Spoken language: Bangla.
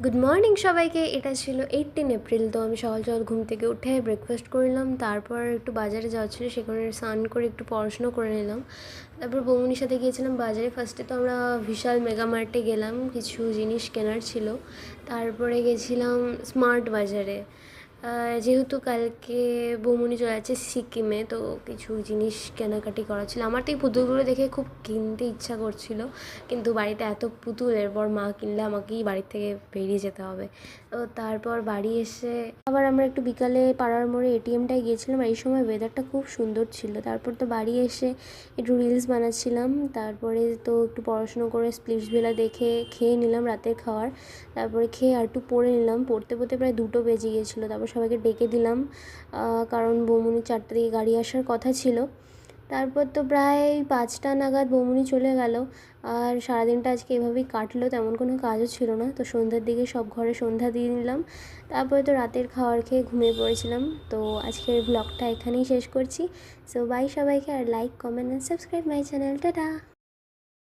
গুড মর্নিং সবাইকে। এটা ছিল 18 এপ্রিল। তো আমি সকাল সকাল ঘুম থেকে উঠে ব্রেকফাস্ট করলাম, তারপর একটু বাজারে যাওয়া ছিল, সেখানে স্নান করে একটু পড়াশুনো করে নিলাম। তারপর বৌমনির সাথে গিয়েছিলাম বাজারে। ফার্স্টে তো আমরা বিশাল মেগা মার্টে গেলাম, কিছু জিনিস কেনার ছিল। তারপরে গেছিলাম স্মার্ট বাজারে, যেহেতু কালকে বৌমনি চলে যাচ্ছে সিকিমে, তো কিছু জিনিস কেনাকাটি করা ছিল। আমার তো এই পুতুলগুলো দেখে খুব কিনতে ইচ্ছা করছিল, কিন্তু বাড়িতে এত পুতুল, এরপর মা কিনলে আমাকেই বাড়ি থেকে বেরিয়ে যেতে হবে। তো তারপর বাড়ি এসে আবার আমরা একটু বিকালে পাড়ার মোড়ে এটিএমটায় গিয়েছিলাম। এই সময় ওয়েদারটা খুব সুন্দর ছিল। তারপর তো বাড়ি এসে একটু রিলস বানাচ্ছিলাম, তারপরে তো একটু পড়াশুনো করে স্প্লিটসভিলা দেখে খেয়ে নিলাম রাতের খাবার। তারপরে খেয়ে আর একটু পড়ে নিলাম, পড়তে পড়তে প্রায় 2টো বেজে গিয়েছিলো। তারপর সবাইকে ডেকে দিলাম, কারণ বৌমনির 4টে দিকে গাড়ি আসার কথা ছিল। তারপর তো প্রায় 5টা নাগাদ বৌমনি চলে গেল। আর সারাদিনটা আজকে এভাবেই কাটলো, তেমন কোনো কাজও ছিল না। তো সন্ধ্যার দিকে সব ঘরে সন্ধ্যা দিয়ে নিলাম, তারপরে তো রাতের খাবার খেয়ে ঘুমিয়ে পড়েছিলাম। তো আজকের ব্লগটা এখানেই শেষ করছি। সো বাই সবাইকে, আর like, comment and subscribe my channel. Tata.